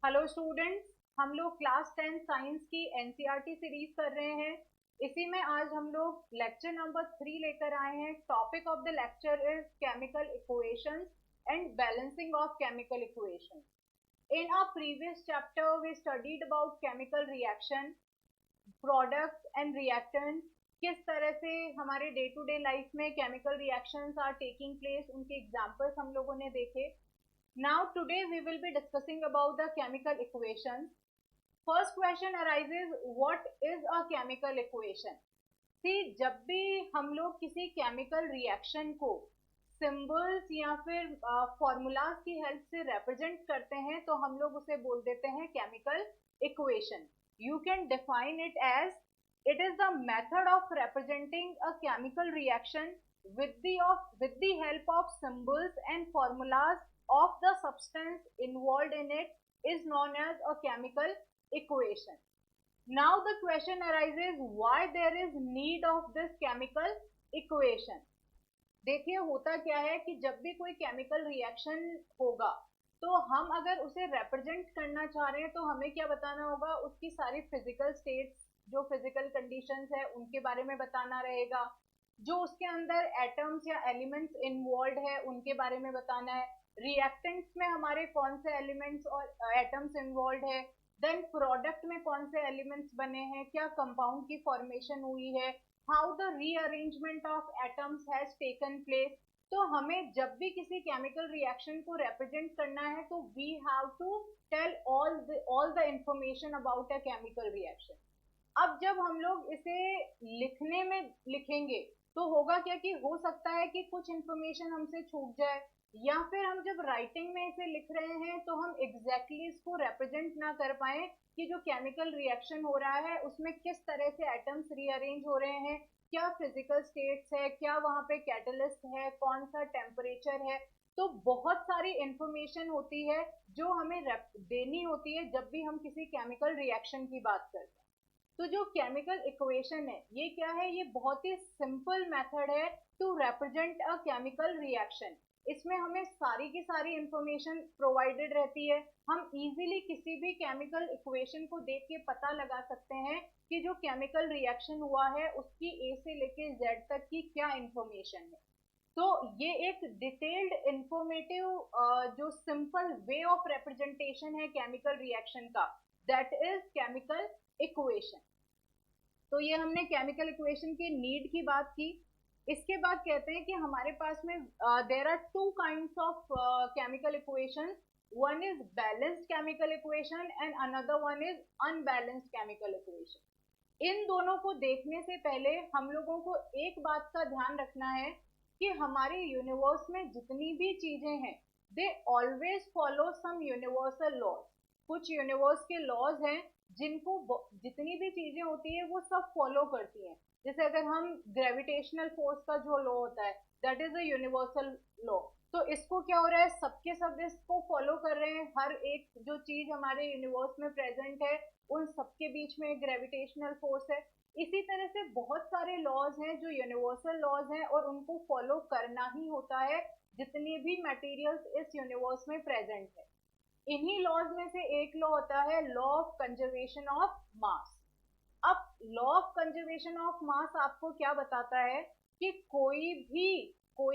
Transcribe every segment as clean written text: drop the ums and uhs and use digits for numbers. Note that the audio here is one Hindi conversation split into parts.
हेलो स्टूडेंट्स, हम लोग क्लास 10 साइंस की एनसीईआरटी सीरीज कर रहे हैं। इसी में आज हम लोग लेक्चर नंबर 3 लेकर आए हैं। Topic of the lecture is chemical equations and balancing of chemical equations. In our previous chapter, we studied about chemical reaction, products and reactants. किस तरह से हमारे डे टू डे लाइफ में chemical reactions are taking place, उनके एग्जांपल्स हम लोगों ने देखे। Now today we will be discussing about the chemical equations. First question arises, what is a chemical equation? See, जब भी हम लोग किसी केमिकल रिएक्शन को सिंबल्स या फिर फॉर्मूलाज की हेल्प से रिप्रेजेंट करते हैं तो हम लोग उसे बोल देते हैं chemical equation. You can define it as it is the method of representing a chemical reaction with the help of symbols and formulas of the substance involved in it is known as a chemical equation. Now the question arises, why there is need of this chemical equation? देखिए होता क्या है कि जब भी कोई केमिकल रिएक्शन होगा तो हम अगर उसे रिप्रेजेंट करना चाह रहे हैं तो हमें क्या बताना होगा, उसकी सारी फिजिकल स्टेट्स, जो फिजिकल कंडीशंस है उनके बारे में बताना रहेगा। जो उसके अंदर एटम्स या एलिमेंट्स इन्वॉल्व है उनके बारे में बताना है। रिएक्टेंट्स में हमारे कौन से एलिमेंट्स और एटम्स इन्वॉल्व है, देन प्रोडक्ट में कौन से एलिमेंट्स बने हैं, क्या कंपाउंड की फॉर्मेशन हुई है, how the rearrangement of atoms has taken place. तो हमें जब भी किसी केमिकल रिएक्शन को रिप्रेजेंट करना है तो we have to tell all the information about a chemical reaction. अब जब हम लोग इसे लिखने में लिखेंगे तो होगा क्या कि हो सकता है कि कुछ इंफॉर्मेशन हमसे छूट जाए, या फिर हम जब राइटिंग में इसे लिख रहे हैं तो हम एग्जैक्टली इसको रिप्रेजेंट ना कर पाए कि जो केमिकल रिएक्शन हो रहा है उसमें किस तरह से एटम्स रीअरेंज हो रहे हैं, क्या फिजिकल स्टेट्स है, क्या वहां पे कैटलिस्ट है, कौन सा टेम्परेचर है। तो बहुत सारी इंफॉर्मेशन होती है जो हमें देनी होती है जब भी हम किसी केमिकल रिएक्शन की बात करते हैं। तो जो केमिकल इक्वेशन है ये क्या है, ये बहुत ही सिंपल मेथड है to represent a chemical reaction. इसमें हमें सारी की सारी इंफॉर्मेशन प्रोवाइडेड रहती है। हम इजीली किसी भी केमिकल इक्वेशन को देख के पता लगा सकते हैं कि जो केमिकल रिएक्शन हुआ है उसकी ए से लेके जेड तक की क्या इंफॉर्मेशन है। तो ये एक डिटेल्ड इंफॉर्मेटिव जो सिंपल वे ऑफ रिप्रेजेंटेशन है केमिकल रिएक्शन का, दैट इज केमिकल इक्वेशन। तो ये हमने केमिकल इक्वेशन की नीड की बात की। इसके बाद कहते हैं कि हमारे पास में there are two kinds of chemical equation. One is balanced chemical equation and another one is unbalanced chemical equation. इन दोनों को देखने से पहले हम लोगों को एक बात का ध्यान रखना है कि हमारे यूनिवर्स में जितनी भी चीजें हैं they always follow some universal laws. कुछ यूनिवर्स के लॉज हैं जिनको जितनी भी चीजें होती है वो सब फॉलो करती हैं। जैसे अगर हम ग्रेविटेशनल फोर्स का जो लॉ होता है that is a universal law, तो इसको क्या हो रहा है, सबके सब इसको फॉलो कर रहे हैं। हर एक जो चीज हमारे यूनिवर्स में प्रेजेंट है उन सबके बीच में ग्रेविटेशनल फोर्स है। इसी तरह से बहुत सारे लॉज हैं जो यूनिवर्सल लॉज हैं और उनको फॉलो करना ही होता है जितनी भी मटेरियल्स इस यूनिवर्स में प्रेजेंट है। इन्हीं लॉज में से एक लॉ होता है law of conservation of mass. अब law of conservation of mass आपको क्या बताता है कि कोई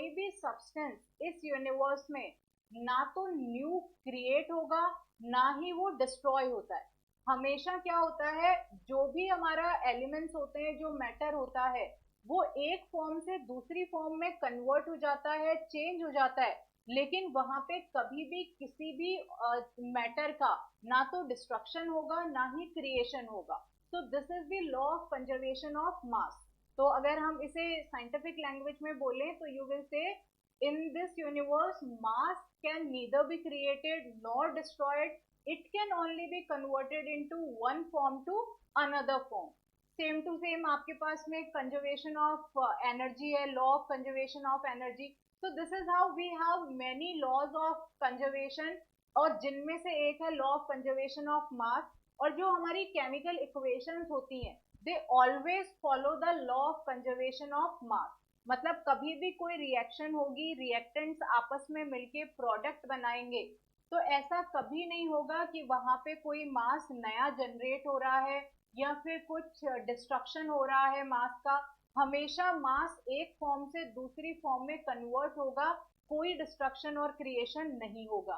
भी सब्सटेंस इस यूनिवर्स में ना तो न्यू क्रिएट होगा ना ही वो डिस्ट्रॉय होता है। हमेशा क्या होता है, जो भी हमारा एलिमेंट्स होते हैं, जो मैटर होता है, वो एक फॉर्म से दूसरी फॉर्म में कन्वर्ट हो जाता है, चेंज हो जाता है, लेकिन वहां पे कभी भी किसी भी मैटर का ना तो डिस्ट्रक्शन होगा ना ही क्रिएशन होगा। तो this is the law of conservation of मास। तो अगर हम इसे साइंटिफिक लैंग्वेज में बोलें तो you will say in this universe mass can neither be created nor destroyed, it can only be converted into one form to another form. Same to same आपके पास में कंजर्वेशन ऑफ एनर्जी है, law of conservation of energy. तो this is how we have many laws of conservation, और जिनमें से एक है law of conservation of mass. और जो हमारी केमिकल इक्वेशंस होती हैं they always follow the law of conservation of मास। मतलब कभी भी कोई रिएक्शन होगी, रिएक्टेंट्स आपस में मिलके प्रोडक्ट बनाएंगे, तो ऐसा कभी नहीं होगा कि वहां पे कोई मास नया जनरेट हो रहा है या फिर कुछ डिस्ट्रक्शन हो रहा है मास का। हमेशा मास एक फॉर्म से दूसरी फॉर्म में कन्वर्ट होगा, कोई डिस्ट्रक्शन और क्रिएशन नहीं होगा।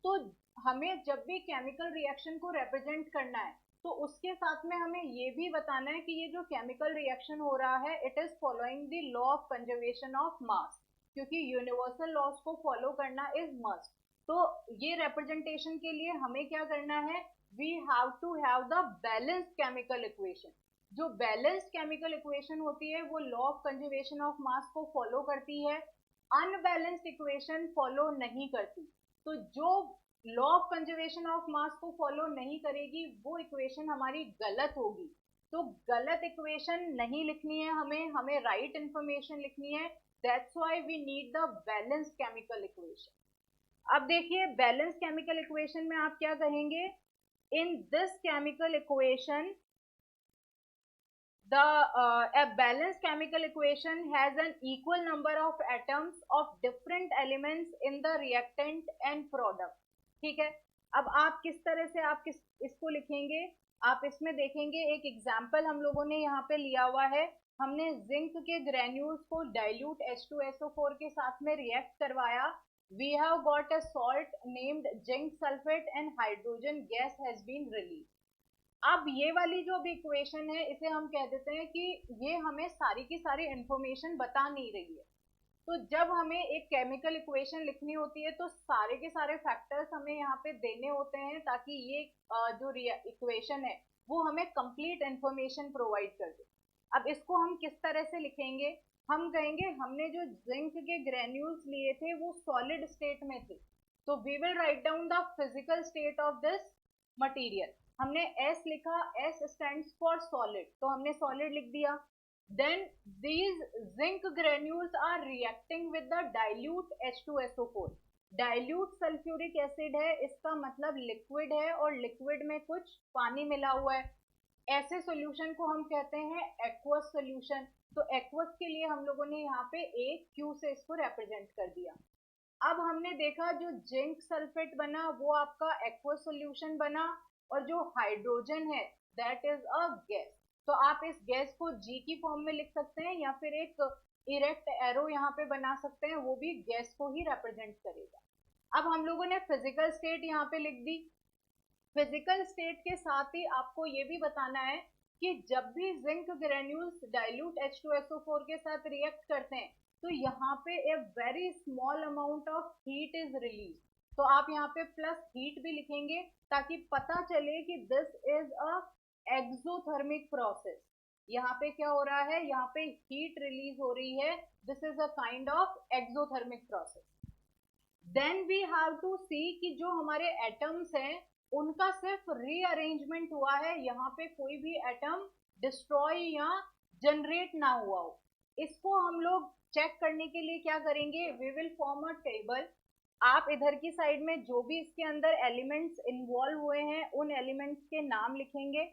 तो हमें जब भी केमिकल रिएक्शन को रिप्रेजेंट करना है तो उसके साथ में हमें ये भी बताना है कि ये जो केमिकल रिएक्शन हो रहा है it is following the law of conservation of mass, क्योंकि यूनिवर्सल लॉज को फॉलो करना इज मस्ट। तो ये रिप्रेजेंटेशन के लिए हमें क्या करना है, we have to have the balanced chemical equation. जो बैलेंस्ड केमिकल इक्वेशन होती है वो law of conservation of mass को फॉलो करती है, अनबैलेंस्ड इक्वेशन फॉलो नहीं करती। तो जो law of conservation of mass को फॉलो नहीं करेगी वो इक्वेशन हमारी गलत होगी। तो गलत इक्वेशन नहीं लिखनी है हमें, हमें राइट इंफॉर्मेशन लिखनी है। That's why we need the balanced chemical equation. अब देखिए बैलेंस केमिकल इक्वेशन में आप क्या कहेंगे, in this chemical equation a balanced chemical equation has an equal number of atoms of different elements in the reactant and product। ठीक है, अब आप किस तरह से इसको लिखेंगे, आप इसमें देखेंगे एक एग्जाम्पल हम लोगों ने यहाँ पे लिया हुआ है। हमने जिंक के ग्रेन्यूल्स को डाइल्यूट H2SO4 के साथ में रिएक्ट करवाया। We have got a salt named zinc sulphate and hydrogen gas has been release. अब ये वाली जो भी इक्वेशन है इसे हम कह देते हैं कि ये हमें सारी की सारी इंफॉर्मेशन बता नहीं रही है। तो जब हमें एक केमिकल इक्वेशन लिखनी होती है तो सारे के सारे फैक्टर्स हमें यहाँ पे देने होते हैं ताकि ये जो इक्वेशन है वो हमें कंप्लीट इंफॉर्मेशन प्रोवाइड कर दे। अब इसको हम किस तरह से लिखेंगे, हम कहेंगे हमने जो जिंक के ग्रेन्यूल्स लिए थे वो सॉलिड स्टेट में थे, तो we will write down the physical state of this material. हमने S लिखा, S स्टैंड्स फॉर सॉलिड, तो हमने सॉलिड लिख दिया। Then these zinc granules are reacting with the dilute H2SO4। Dilute sulphuric acid है, इसका मतलब लिक्विड है और लिक्विड में कुछ पानी मिला हुआ है। ऐसे सॉल्यूशन को हम कहते हैं एक्वस सॉल्यूशन। तो एक्वस के लिए हम लोगों ने यहाँ पे एक Q से इसको रिप्रेजेंट कर दिया। अब हमने देखा जो जिंक सल्फेट बना वो आपका एक्वस सॉल्यूशन बना, और जो हाइड्रोजन है दैट इज अ गैस। तो आप इस गैस को G की फॉर्म में लिख सकते हैं या फिर एक इरेक्ट एरो यहाँ पे बना सकते हैं, वो भी गैस को ही रिप्रेजेंट करेगा। अब हम लोगों ने फिजिकल स्टेट यहाँ पे लिख दी। फिजिकल स्टेट के साथ ही आपको ये भी बताना है कि जब भी जिंक ग्रेन्यूल्स डाइल्यूट H2SO4 के साथ रिएक्ट करते हैं तो यहाँ पे a very small amount of heat is release. तो आप यहाँ पे प्लस हीट भी लिखेंगे ताकि पता चले कि this is a exothermic process. यहाँ पे क्या हो रहा है, यहाँ पे हीट रिलीज हो रही है, this is a kind of exothermic process. Then we have to see कि जो हमारे एटम्स हैं उनका सिर्फ रीअरेंजमेंट हुआ है, यहाँ पे कोई भी एटम डिस्ट्रॉय या जनरेट ना हुआ हो। इसको हम लोग चेक करने के लिए क्या करेंगे, we will form a table. आप इधर की साइड में जो भी इसके अंदर एलिमेंट्स इन्वॉल्व हुए हैं उन एलिमेंट्स के नाम लिखेंगे।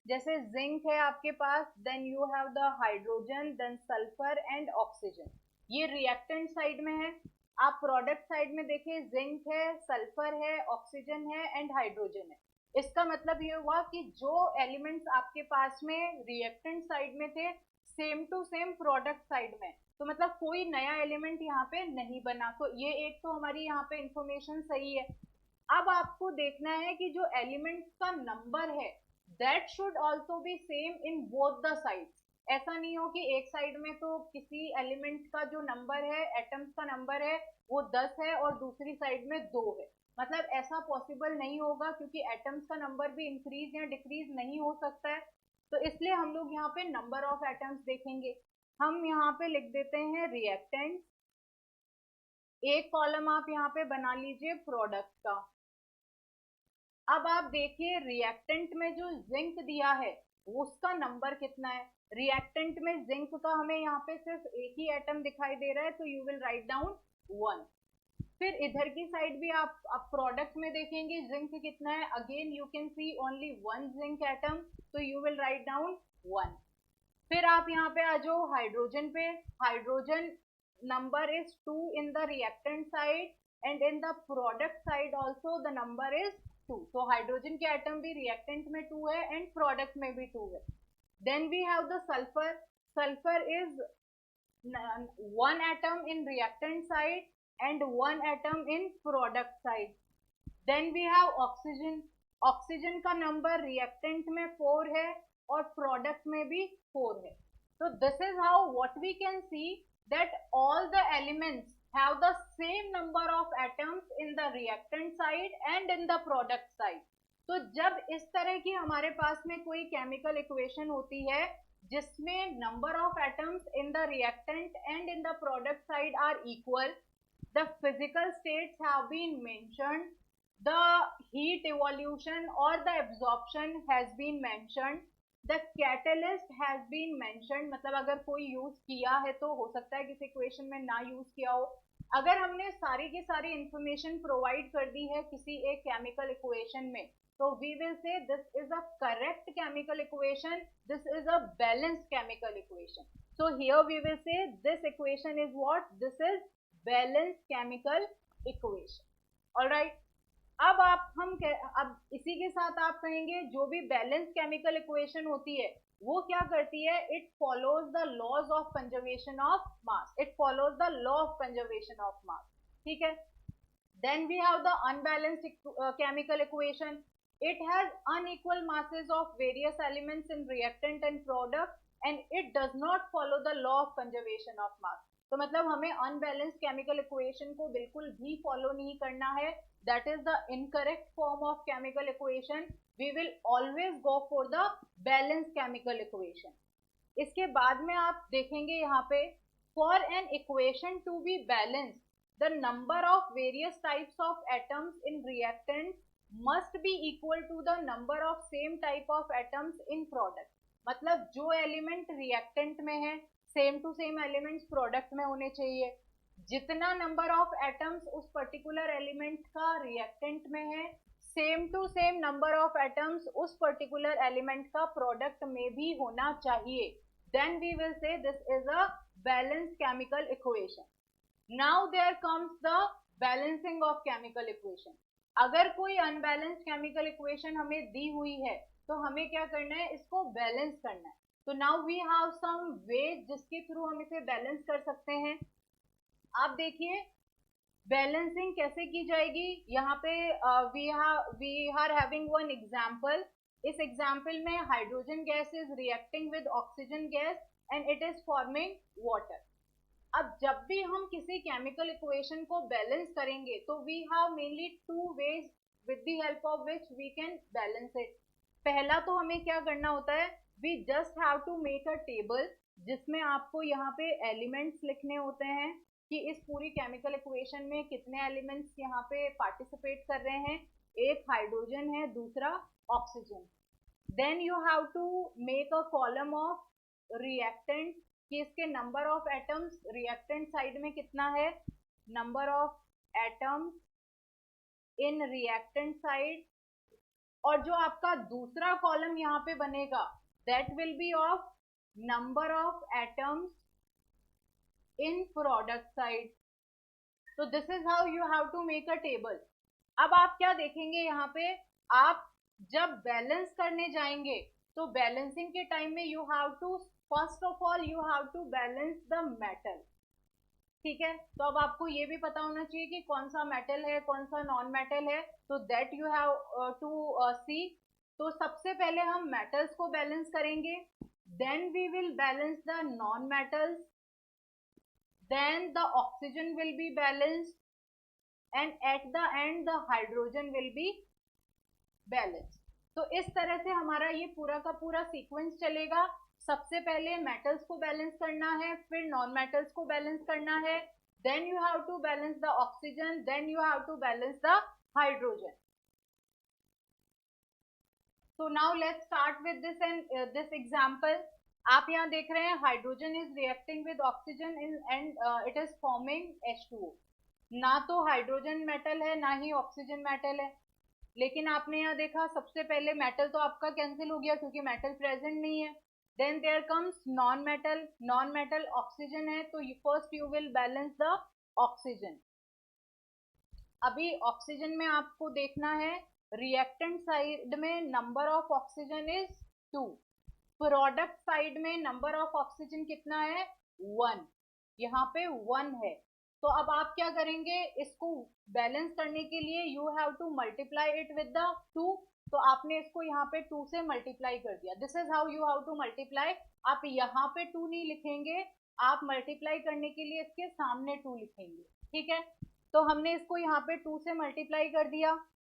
जैसे जिंक है आपके पास, then you have the hydrogen, then sulphur and oxygen, ये रिएक्टेंट साइड में है। आप प्रोडक्ट साइड में देखिए जिंक है, सल्फर है, ऑक्सीजन है एंड हाइड्रोजन है। इसका मतलब ये हुआ कि जो एलिमेंट्स आपके पास में रिएक्टेंट साइड में थे same to same product side में, तो मतलब कोई नया एलिमेंट यहाँ पे नहीं बना। तो ये एक तो हमारी यहाँ पे इंफॉर्मेशन सही है। अब आपको देखना है कि जो एलिमेंट्स का नंबर है that should also be same in both the sides. ऐसा नहीं हो कि एक साइड में तो किसी एलिमेंट का जो नंबर है, एटम्स का नंबर है वो 10 है और दूसरी साइड में 2 है। मतलब ऐसा पॉसिबल नहीं होगा क्योंकि एटम्स का नंबर भी इंक्रीज या डिक्रीज नहीं हो सकता है। तो इसलिए हम लोग यहाँ पे नंबर ऑफ एटम्स देखेंगे। हम यहाँ पे लिख देते हैं रिएक्टेंट, एक कॉलम आप यहाँ पे बना लीजिए प्रोडक्ट का। अब आप देखिए रिएक्टेंट में जो जिंक दिया है उसका नंबर कितना है। रिएक्टेंट में जिंक का हमें यहाँ पे सिर्फ एक ही एटम दिखाई दे रहा है, तो यू विल राइट डाउन 1। फिर इधर की साइड भी आप प्रोडक्ट में देखेंगे जिंक कितना है, again you can see only 1 zinc atom, तो यू विल राइट डाउन 1। फिर आप यहाँ पे आ जाओ हाइड्रोजन पे, hydrogen number is 2 in the reactant side and in the product side also the number is 2. तो हाइड्रोजन के एटम भी रिएक्टेंट में 2 है एंड प्रोडक्ट में भी 2 है. Then we have the sulfur. Sulfur is one atom in reactant side and one atom in product side. Then we have oxygen. Oxygen का नंबर रिएक्टेंट में 4 है और प्रोडक्ट में भी 4 है. So this is how what we can see that all the elements have the same number of atoms in the reactant side and in the product side. तो जब इस तरह की हमारे पास में कोई केमिकल इक्वेशन होती है जिसमें number of atoms in the reactant and in the product side are equal, the physical states have been mentioned, the heat evolution or the absorption has been mentioned, the catalyst has been mentioned. मतलब अगर कोई यूज किया है तो हो सकता है किसी इक्वेशन में ना यूज किया हो. अगर हमने सारी की सारी इंफॉर्मेशन प्रोवाइड कर दी है किसी एक केमिकल इक्वेशन में, तो we will say this is a correct chemical equation, this is a balanced chemical equation. So here we will say this equation is what, this is balanced chemical equation. Alright, अब इसी के साथ आप कहेंगे जो भी बैलेंस केमिकल इक्वेशन होती है वो क्या करती है, it follows the laws of conservation of mass. It follows the law of conservation of mass. ठीक है. Then we have the unbalanced chemical equation. It has unequal masses of various elements in reactant and product and it does not follow the law of conservation of mass. तो मतलब हमें अनबैलेंस्ड केमिकल इक्वेशन को बिल्कुल भी फॉलो नहीं करना है. That is the incorrect form of chemical equation. We will always go for the balanced chemical equation. इसके बाद में आप देखेंगे यहाँ पे, for an equation to be balanced the number of various types of atoms in reactant must be equal to the number of same type of atoms in product. मतलब जो एलिमेंट रिएक्टेंट में है same to same elements product में होने चाहिए. जितना नंबर ऑफ एटम्स उस पर्टिकुलर एलिमेंट का रिएक्टेंट में है, same to same number of atoms उस पर्टिकुलर एलिमेंट का प्रोडक्ट में भी होना चाहिए. Then we will say this is a balanced chemical equation. Now there comes the balancing of chemical equation. अगर कोई अनबैलेंस्ड केमिकल इक्वेशन हमें दी हुई है तो हमें क्या करना है, इसको बैलेंस करना है. तो now we have some ways जिसके थ्रू हम इसे बैलेंस कर सकते हैं. आप देखिए बैलेंसिंग कैसे की जाएगी. यहाँ पे we are having one example. इस एग्जांपल में hydrogen gas is reacting with oxygen gas and it is forming water. अब जब भी हम किसी केमिकल इक्वेशन को बैलेंस करेंगे तो we have mainly two ways with the help of which we can balance it. पहला तो हमें क्या करना होता है, we just have to make a table जिसमें आपको यहाँ पे एलिमेंट्स लिखने होते हैं कि इस पूरी केमिकल इक्वेशन में कितने एलिमेंट्स यहाँ पे पार्टिसिपेट कर रहे हैं. एक हाइड्रोजन है, दूसरा oxygen. Then you have to make a column of reactant कि इसके number of atoms reactant side में कितना है, number of atoms in reactant side. और जो आपका दूसरा कॉलम यहाँ पे बनेगा that will be of number of atoms in product side. तो this is how you have to make a table. अब आप क्या देखेंगे यहाँ पे, आप जब बैलेंस करने जाएंगे तो बैलेंसिंग के टाइम में you have to first of all you have to balance the metal. ठीक है. तो अब आपको ये भी पता होना चाहिए कि कौन सा मेटल है कौन सा नॉन मेटल है. तो that you have to see. तो सबसे पहले हम मेटल्स को बैलेंस करेंगे, then we will balance the non metals, then the oxygen will be balanced and at the end the hydrogen will be balanced. तो इस तरह से हमारा ये पूरा का पूरा सीक्वेंस चलेगा. सबसे पहले मेटल्स को बैलेंस करना है, फिर नॉन मेटल्स को बैलेंस करना है, then you have to balance the oxygen, then you have to balance the hydrogen. So now let's start with this example. आप यहाँ देख रहे हैं hydrogen is reacting with oxygen and it is forming H2O. ना तो हाइड्रोजन मेटल है ना ही ऑक्सीजन मेटल है. लेकिन आपने यहाँ देखा सबसे पहले मेटल तो आपका कैंसिल हो गया क्योंकि मेटल प्रेजेंट नहीं है. Then there comes non metal. Non metal oxygen है तो first you will balance the oxygen. अभी ऑक्सीजन में आपको देखना है, रिएक्टेंट साइड में number of oxygen is 2, product side में नंबर ऑफ ऑक्सीजन कितना है 1, यहाँ पे 1 है। तो अब आप क्या करेंगे, इसको बैलेंस करने के लिए you have to multiply it with the 2। तो आपने इसको यहाँ पे 2 से मल्टीप्लाई कर दिया, this is how you have to multiply. आप यहाँ पे 2 नहीं लिखेंगे, आप मल्टीप्लाई करने के लिए इसके सामने 2 लिखेंगे, ठीक है। तो हमने इसको यहाँ पे 2 से मल्टीप्लाई कर दिया।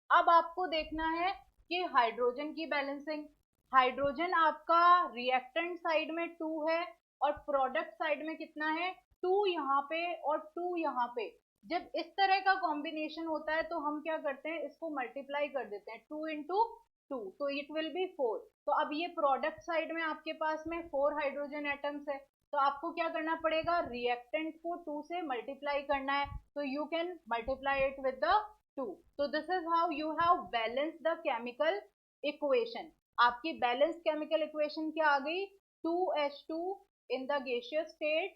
अब आपको देखना है कि हाइड्रोजन की बैलेंसिंग, हाइड्रोजन आपका रिएक्टेंट साइड में 2 है और प्रोडक्ट साइड में कितना है 2 यहाँ पे और 2 यहाँ पे। जब इस तरह का कॉम्बिनेशन होता है तो हम क्या करते हैं, इसको मल्टीप्लाई कर देते हैं, 2 इंटू 2, तो इट विल बी 4। तो अब ये प्रोडक्ट साइड में आपके पास में 4 हाइड्रोजन एटम्स है, तो आपको क्या करना पड़ेगा, रिएक्टेंट को 2 से मल्टीप्लाई करना है, तो you can multiply it with the 2। तो this is how you have balance the chemical equation. आपकी बैलेंस केमिकल इक्वेशन क्या आ गई, 2H2 in the gaseous state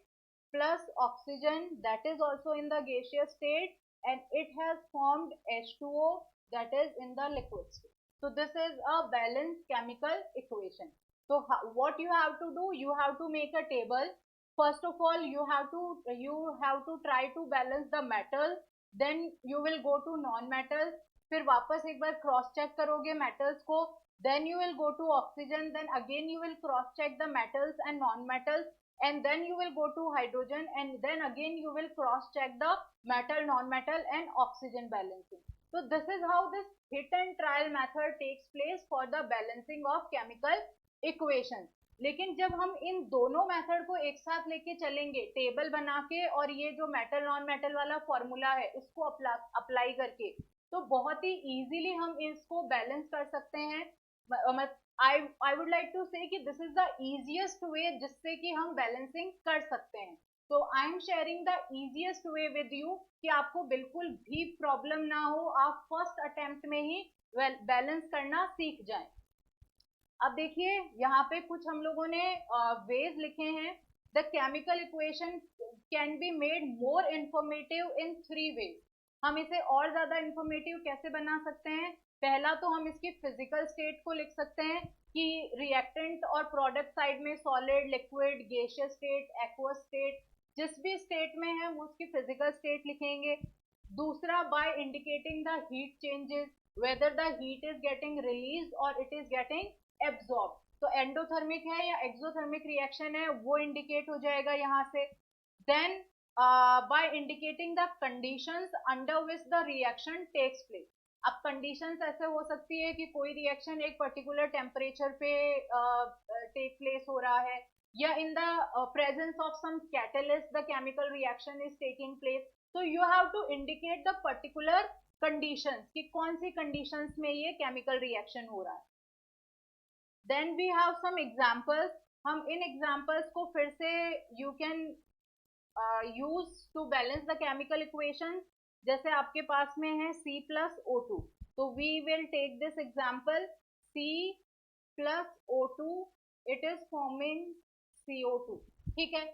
plus oxygen that is also in the gaseous state, and it has formed H2O that is in the liquid state. So this is a balanced chemical equation. So what you have to do, you have to make a table. First of all you have to try to balance the metals, then you will go to non metals, फिर वापस एक बार क्रॉस चेक करोगे मेटल्स को, then you will go to oxygen, then again you will cross check the metals and non-metals, and then you will go to hydrogen, and then again you will cross check the metal, non-metal and oxygen balancing. So this is how this hit and trial method takes place for the balancing of chemical equations. लेकिन जब हम इन दोनों मेथड को एक साथ लेके चलेंगे टेबल बना के और ये जो मेटल नॉन मेटल वाला फॉर्मूला है इसको अप्लाई करके, तो बहुत ही इजीली हम इसको बैलेंस कर सकते हैं। I would like to say कि this is the easiest way जिससे कि हम बैलेंसिंग कर सकते हैं। तो I am sharing the easiest way with you कि आपको बिल्कुल भी प्रॉब्लम ना हो, आप फर्स्ट अटेम्प्ट में ही बैलेंस करना सीख जाएं। अब देखिए यहाँ पे कुछ हम लोगों ने वेज लिखे हैं। The chemical equation can be made more informative in 3 ways. हम इसे और ज्यादा इंफॉर्मेटिव कैसे बना सकते हैं, पहला तो हम इसकी फिजिकल स्टेट को लिख सकते हैं कि रिएक्टेंट और प्रोडक्ट साइड में solid, liquid, gaseous state, aqueous state, जिस भी स्टेट में है वो उसकी फिजिकल स्टेट लिखेंगे। दूसरा, by indicating the heat changes, whether the heat is getting released or it is getting absorbed, तो एंडोथर्मिक है या एक्सोथर्मिक रिएक्शन है वो इंडिकेट हो जाएगा यहाँ से। Then by indicating the conditions under which the reaction takes place. अब कंडीशंस ऐसे हो सकती है कि कोई रिएक्शन एक पर्टिकुलर टेम्परेचर पे टेक प्लेस हो रहा है, या in the presence of some catalyst the chemical reaction is taking place. तो you have to indicate the particular conditions कि कौन सी कंडीशंस में ये केमिकल रिएक्शन हो रहा है। Then we have some examples, हम इन एग्जांपल्स को फिर से you can use to balance the chemical equation. जैसे आपके पास में है C+O2, तो we will take this example C+O2, it is forming CO2, ठीक है।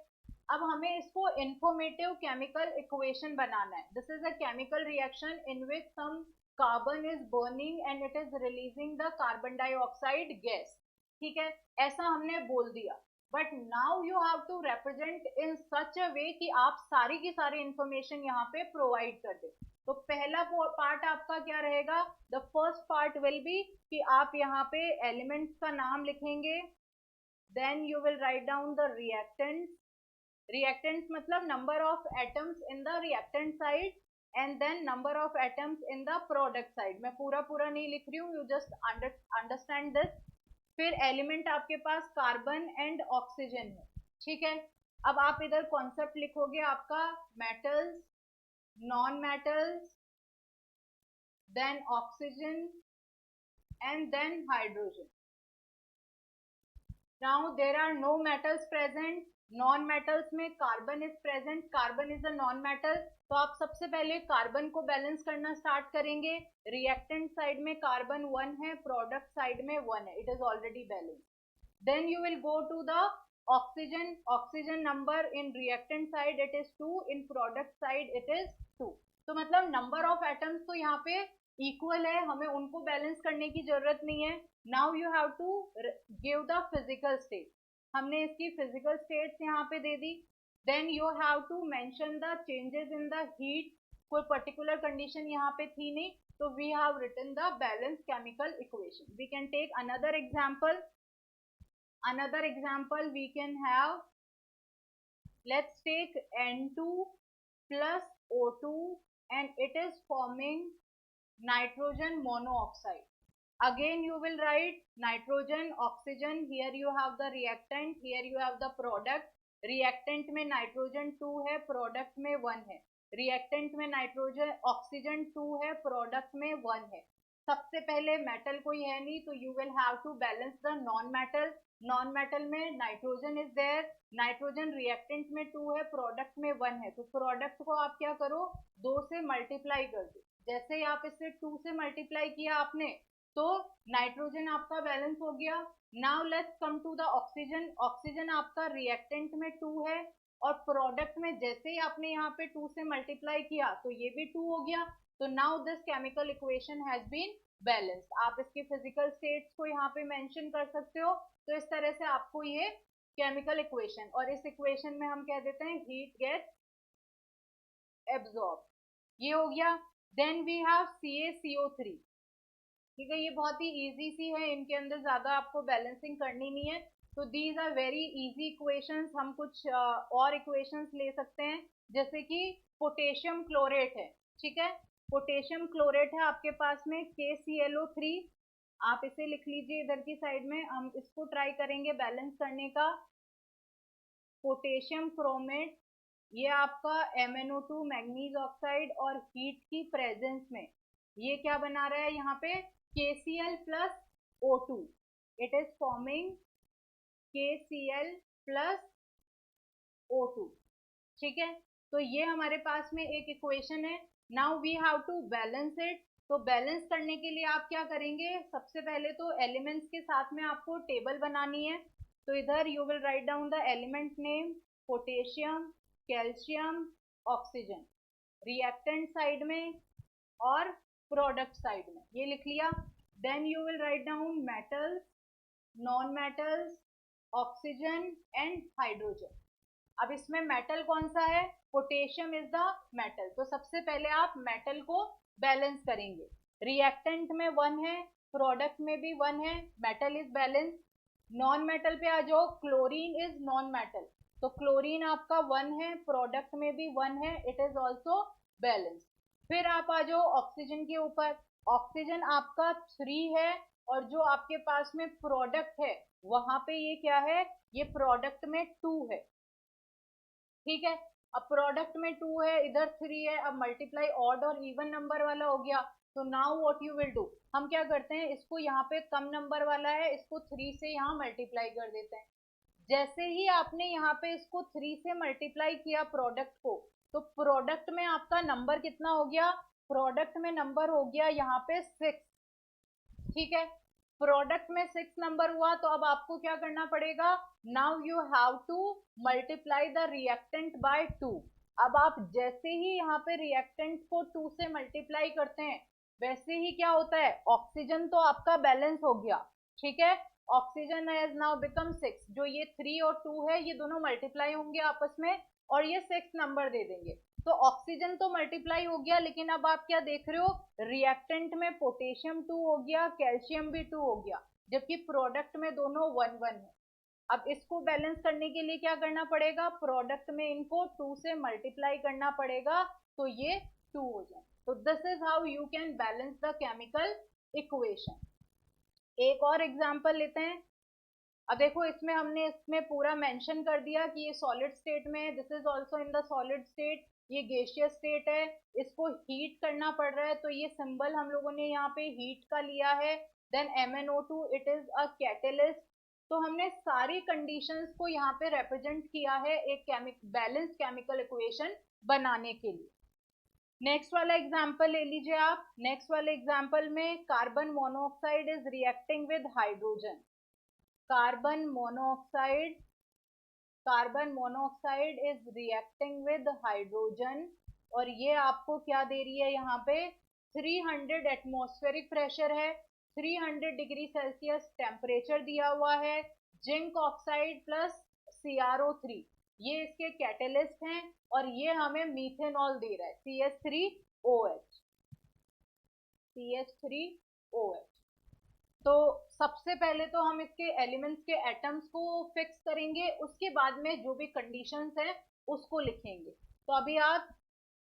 अब हमें इसको इंफॉर्मेटिव केमिकल इक्वेशन बनाना है। This is a chemical reaction in which some carbon is burning and it is releasing the carbon dioxide gas, ठीक है, ऐसा हमने बोल दिया। But now you have to represent in such a way कि आप सारी की सारी इंफॉर्मेशन यहाँ पे प्रोवाइड कर दे। तो पहला पार्ट आपका क्या रहेगा, the first part will be कि आप यहाँ पे एलिमेंट्स का नाम लिखेंगे, then you will write down the reactants, reactants मतलब number of atoms in the reactant side, and then number of atoms in the product side. मैं पूरा नहीं लिख रही हूँ, यू जस्ट अंडरस्टैंड दिस। फिर एलिमेंट आपके पास कार्बन एंड ऑक्सीजन है, ठीक है। अब आप इधर कॉन्सेप्ट लिखोगे आपका metals, non metals, then oxygen and then hydrogen. Now there are no metals present, non metals में carbon is present, carbon is a non metal. तो आप सबसे पहले कार्बन को बैलेंस करना स्टार्ट करेंगे। रिएक्टेंट साइड में कार्बन 1 है, प्रोडक्ट साइड में 1 है, it is already balance. Then you will go to the oxygen, oxygen number in reactant side it is 2, in product side it is 2। तो मतलब नंबर ऑफ एटम्स तो यहाँ पे इक्वल है, हमें उनको बैलेंस करने की जरूरत नहीं है. Now you have to give the physical state. हमने इसकी फिजिकल स्टेट्स यहाँ पे दे दी. Then you have to mention the changes in the heat. कोई पर्टिकुलर कंडीशन यहाँ पे थी नहीं, so we have written the balanced chemical equation. We can take another example. Another example we can have, let's take N2 plus O2 and it is forming nitrogen monoxide. Again you will write nitrogen, oxygen, here you have the reactant, here you have the product. reactant में nitrogen 2 है, product में 1 है. रिएक्टेंट में नाइट्रोजन ऑक्सीजन 2 है, प्रोडक्ट में 1 है. सबसे पहले मेटल कोई है नहीं, तो you will have to balance the non metal. Non metal में nitrogen is there, nitrogen reactant में 2 है, प्रोडक्ट में 1 है. तो प्रोडक्ट को आप क्या करो, 2 से मल्टीप्लाई कर दो. जैसे ही आप इसे 2 से मल्टीप्लाई किया आपने, तो नाइट्रोजन आपका बैलेंस हो गया. Now let's come to the oxygen. Oxygen आपका रिएक्टेंट में 2 है और प्रोडक्ट में जैसे ही आपने यहाँ पे 2 से मल्टीप्लाई किया तो ये भी 2 हो गया. तो now this chemical equation has been balanced. आप इसके फिजिकल स्टेट्स को यहाँ पे मेंशन कर सकते हो. तो इस तरह से आपको ये केमिकल इक्वेशन, और इस इक्वेशन में हम कह देते हैं हीट गेट्स एब्जॉर्ब. ये हो गया. Then we have CaCO3. ठीक है, ये बहुत ही इजी सी है, इनके अंदर ज्यादा आपको बैलेंसिंग करनी नहीं है. तो these are very easy equations. हम कुछ और इक्वेशंस ले सकते हैं, जैसे कि पोटेशियम क्लोरेट है. ठीक है, पोटेशियम क्लोरेट है आपके पास में KClO3. आप इसे लिख लीजिए इधर की साइड में. हम इसको ट्राई करेंगे बैलेंस करने का. पोटेशियम क्रोमेट, ये आपका MnO2 मैग्नीज ऑक्साइड और हीट की प्रेजेंस में ये क्या बना रहा है, यहाँ पे KCl plus O2. It is forming KCl plus O2. ठीक है, तो ये हमारे पास में एक इक्वेशन है. Now we have to balance it. तो बैलेंस करने के लिए आप क्या करेंगे, सबसे पहले तो एलिमेंट्स के साथ में आपको टेबल बनानी है. तो इधर you will write down the element name, potassium, calcium, oxygen, reactant side में और प्रोडक्ट साइड में, ये लिख लिया. Then you will write down metals, non metals, oxygen and hydrogen. अब इसमें मेटल कौन सा है, पोटेशियम इज द मेटल. तो सबसे पहले आप मेटल को बैलेंस करेंगे. रिएक्टेंट में 1 है, प्रोडक्ट में भी 1 है, metal is balance. Non metal पे आ जाओ, क्लोरीन इज नॉन मेटल. तो क्लोरीन आपका 1 है, प्रोडक्ट में भी 1 है, इट इज ऑल्सो बैलेंस. फिर आप आ जाओ ऑक्सीजन के ऊपर. ऑक्सीजन आपका 3 है और जो आपके पास में प्रोडक्ट है वहां पे ये क्या है, ये प्रोडक्ट में 2 है. ठीक है, अब प्रोडक्ट में 2 है, इधर 3 है. अब मल्टीप्लाई ऑड और इवन नंबर वाला हो गया. तो now what you will do, हम क्या करते हैं, इसको यहाँ पे कम नंबर वाला है, इसको 3 से यहाँ मल्टीप्लाई कर देते हैं. जैसे ही आपने यहाँ पे इसको 3 से मल्टीप्लाई किया प्रोडक्ट को, तो प्रोडक्ट में आपका नंबर कितना हो गया, प्रोडक्ट में नंबर हो गया यहाँ पे 6. ठीक है, प्रोडक्ट में 6 नंबर हुआ. तो अब आपको क्या करना पड़ेगा, now you have to multiply the reactant bye 2. अब आप जैसे ही यहाँ पे रिएक्टेंट को 2 से मल्टीप्लाई करते हैं, वैसे ही क्या होता है, ऑक्सीजन तो आपका बैलेंस हो गया. ठीक है, ऑक्सीजन हैज नाउ बिकम 6. जो ये 3 और 2 है, ये दोनों मल्टीप्लाई होंगे आपस में और ये 6 नंबर दे देंगे. तो ऑक्सीजन तो मल्टीप्लाई हो गया, लेकिन अब आप क्या देख रहे हो, रिएक्टेंट में पोटेशियम 2 हो गया, कैल्शियम भी 2 हो गया, जबकि प्रोडक्ट में दोनों 1-1 है. अब इसको बैलेंस करने के लिए क्या करना पड़ेगा, प्रोडक्ट में इनको 2 से मल्टीप्लाई करना पड़ेगा, तो ये 2 हो जाए. तो this is how you can balance the chemical equation. एक और एग्जांपल लेते हैं. अब देखो, इसमें हमने इसमें पूरा मेंशन कर दिया कि ये सॉलिड स्टेट में है, this is also in the solid state. ये गैसियस स्टेट है, इसको हीट करना पड़ रहा है, तो ये सिंबल हम लोगों ने यहाँ पे हीट का लिया है. Then MnO2, it is a catalyst. तो हमने सारी कंडीशंस को यहाँ पे रिप्रेजेंट किया है एक बैलेंस केमिकल इक्वेशन बनाने के लिए. नेक्स्ट वाला एग्जाम्पल ले लीजिए आप. नेक्स्ट वाले एग्जाम्पल में carbon monoxide is reacting with hydrogen. Carbon monoxide is reacting with hydrogen. और ये आपको क्या दे रही है, यहाँ पे 300 एटमॉस्फेरिक प्रेशर है, 300 डिग्री सेल्सियस टेम्परेचर दिया हुआ है, जिंक ऑक्साइड प्लस CrO3 ये इसके कैटेलिस्ट हैं, और ये हमें मीथेनॉल दे रहा है CH3OH। तो सबसे पहले तो हम इसके एलिमेंट्स के एटम्स को फिक्स करेंगे, उसके बाद में जो भी कंडीशंस हैं उसको लिखेंगे। तो अभी आप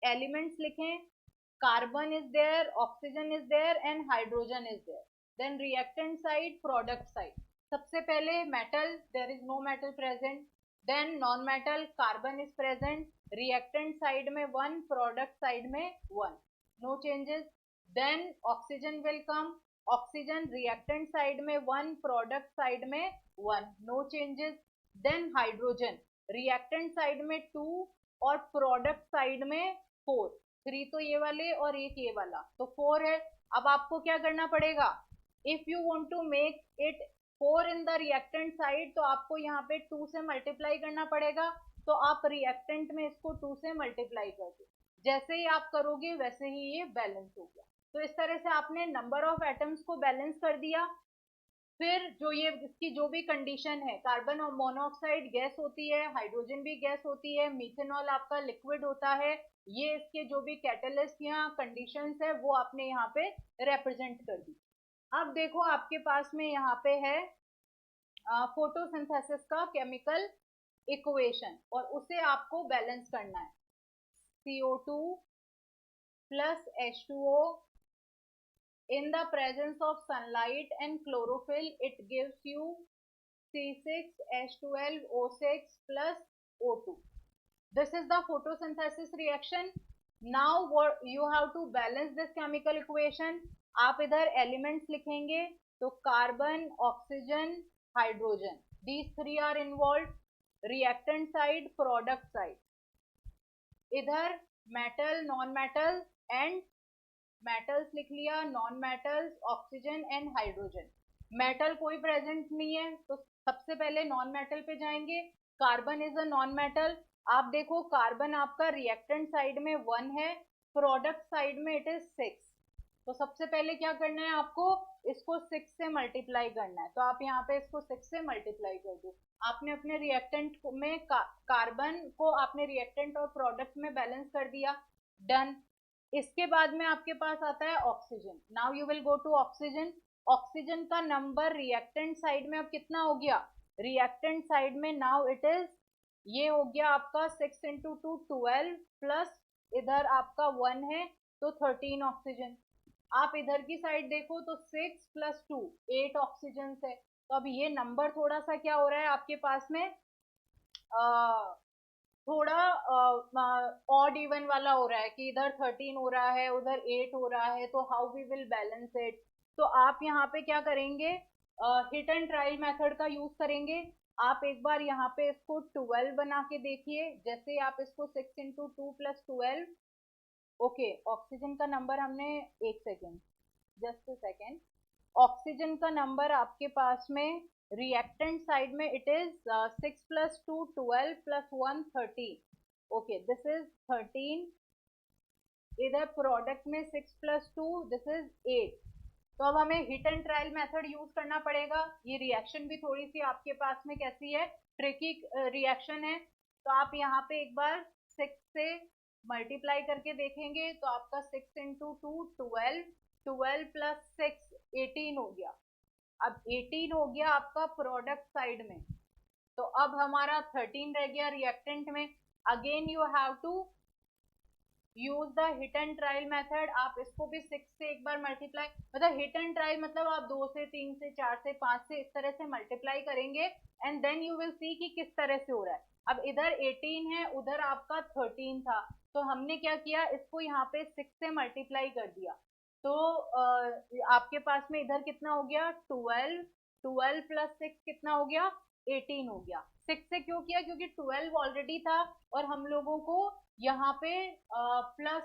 एलिमेंट्स लिखें, carbon is there, oxygen is there and hydrogen is there. Then reactant side, product side. सबसे पहले metal, there is no metal present. Then non metal, carbon is present, reactant side में 1, प्रोडक्ट साइड में 1, no changes. Then oxygen will come, oxygen reactant side में 1, प्रोडक्ट साइड में 1, no changes. Then hydrogen reactant side में 2 और प्रोडक्ट साइड में 4, 3 तो ये वाले और एक ये वाला, तो 4 है। अब आपको क्या करना पड़ेगा, if you want to make it 4 in the reactant side, तो आपको यहाँ पे 2 से मल्टीप्लाई करना पड़ेगा। तो आप रिएक्टेंट में इसको 2 से मल्टीप्लाई कर दो, जैसे ही आप करोगे वैसे ही ये बैलेंस हो गया। तो इस तरह से आपने नंबर ऑफ एटम्स को बैलेंस कर दिया। फिर जो ये इसकी जो भी कंडीशन है, कार्बन और मोनोऑक्साइड गैस होती है, हाइड्रोजन भी गैस होती है, मीथेनॉल आपका लिक्विड होता है, ये इसके जो भी कैटलिस्ट या कंडीशंस है वो आपने यहाँ पे रिप्रेजेंट कर दी। अब देखो आपके पास में यहाँ पे है फोटोसिंथेसिस का केमिकल इक्वेशन, और उसे आपको बैलेंस करना है। CO2 plus H2O in the presence of sunlight and chlorophyll, it gives you C6H12O6 plus O2. This is the photosynthesis reaction. Now what you have to balance this chemical equation. आप इधर elements लिखेंगे, तो carbon, oxygen, hydrogen, these three are involved. Reactant side, product side. इधर metal, non metal and metals लिख लिया, non metals, oxygen and hydrogen. Metal कोई प्रेजेंट नहीं है, तो सबसे पहले नॉन मेटल पे जाएंगे। Carbon is a non metal. आप देखो कार्बन आपका रिएक्टेंट साइड में 1 है, प्रोडक्ट साइड में इट इज 6। तो सबसे पहले क्या करना है आपको, इसको 6 से मल्टीप्लाई करना है। तो आप यहाँ पे इसको 6 से मल्टीप्लाई कर दो। आपने अपने रिएक्टेंट में कार्बन को आपने रिएक्टेंट और प्रोडक्ट में बैलेंस कर दिया, डन। इसके बाद में आपके पास आता है oxygen. Now you will go to oxygen. Oxygen का नंबर रिएक्टेंट साइड में अब कितना हो गया, रिएक्टेंट साइड में नाउ इट इज, ये हो गया आपका 6 इंटू 2 12 प्लस इधर आपका 1 है, तो 13 ऑक्सीजन। आप इधर की साइड देखो तो 6 प्लस 2 8 ऑक्सीजन है। तो अब ये नंबर थोड़ा सा क्या हो रहा है आपके पास में, थोड़ा ऑड इवन वाला हो रहा है, कि इधर 13 हो रहा है उधर 8 हो रहा है, तो how we will balance it. तो आप यहाँ पे क्या करेंगे, हिट एंड ट्रायल मेथड का यूज करेंगे। आप एक बार यहाँ पे इसको 12 बना के देखिए, जैसे आप इसको 6 इंटू 2 प्लस 12, ओके। ऑक्सीजन का नंबर हमने, एक second, just a second. Oxygen का नंबर आपके पास में रिएक्टेंट साइड में it is 6 plus 2 12 plus 1 13, okay this is 13। इधर प्रोडक्ट में 6 प्लस 2 दिस इज 8। तो अब हमें hit and trial method use करना पड़ेगा। ये रिएक्शन भी थोड़ी सी आपके पास में कैसी है, ट्रिकी रिएक्शन है। तो आप यहाँ पे एक बार 6 से मल्टीप्लाई करके देखेंगे, तो आपका 6 इंटू 2 12, 12 प्लस 6 18 हो गया। अब 18 हो गया आपका प्रोडक्ट साइड में, तो अब हमारा 13 रह गया रिएक्टेंट में। Again you have to use the hit and trial method. आप इसको भी 6 से एक बार मल्टीप्लाई, मतलब हिट एंड ट्रायल मतलब आप 2 से 3 से 4 से 5 से इस तरह से मल्टीप्लाई करेंगे, and then you will see कि किस तरह से हो रहा है। अब इधर 18 है, उधर आपका 13 था, तो हमने क्या किया, इसको यहाँ पे 6 से मल्टीप्लाई कर दिया। तो आपके पास में इधर कितना हो गया, 12, 12 प्लस 6 कितना हो गया, 18 हो गया। 6 से क्यों किया, क्योंकि 12 ऑलरेडी था और हम लोगों को यहाँ पे प्लस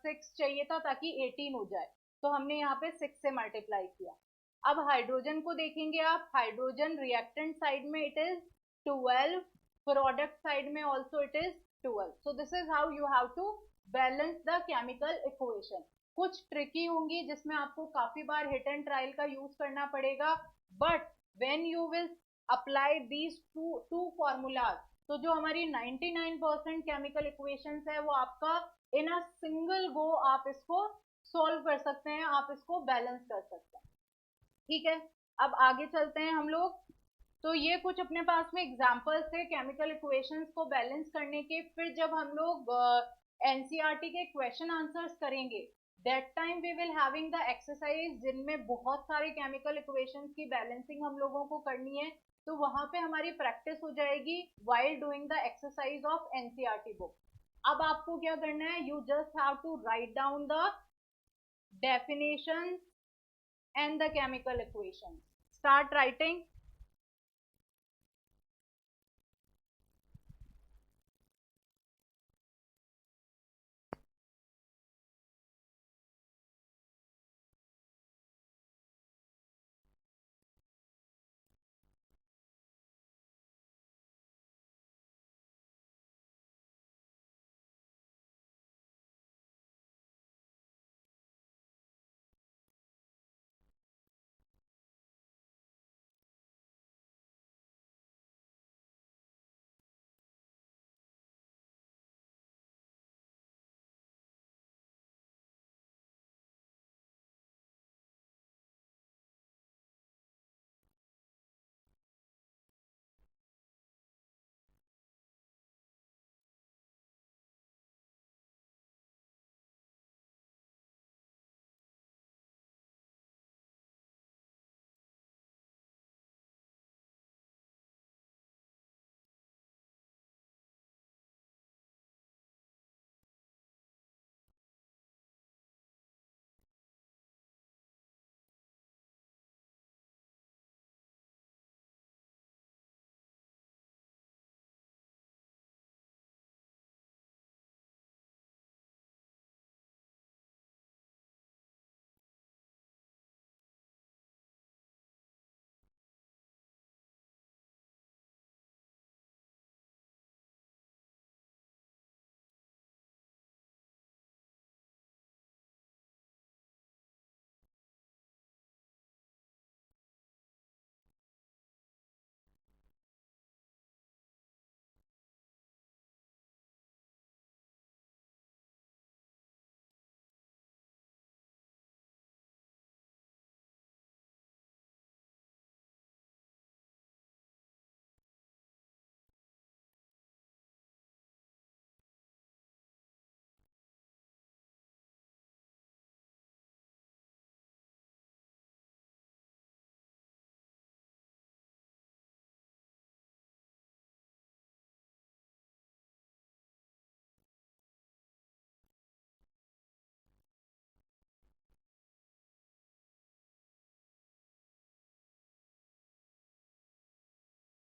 6 चाहिए था ताकि 18 हो जाए, तो हमने यहाँ पे 6 से मल्टीप्लाई किया। अब हाइड्रोजन को देखेंगे आप, हाइड्रोजन रिएक्टेंट साइड में इट इज 12, प्रोडक्ट साइड में also it is 12। So this is how you have to balance the chemical equation. कुछ ट्रिकी होंगी जिसमें आपको काफी बार हिट एंड ट्रायल का यूज करना पड़ेगा, but when you will apply these two formulas, तो जो हमारी 99% केमिकल इक्वेशंस है वो आपका इन अ सिंगल गो आप इसको सॉल्व कर सकते हैं, आप इसको बैलेंस कर सकते हैं। ठीक है, अब आगे चलते हैं हम लोग। तो ये कुछ अपने पास में एग्जांपल्स थे केमिकल इक्वेशंस को बैलेंस करने के। फिर जब हम लोग एनसीईआरटी के क्वेश्चन आंसर्स करेंगे, that time we will having the exercise जिनमें बहुत सारे केमिकल इक्वेशंस की बैलेंसिंग हम लोगों को करनी है, तो वहां पे हमारी प्रैक्टिस हो जाएगी while doing the exercise of NCERT book. अब आपको क्या करना है, you just have to write down the definitions and the chemical equations. Start writing.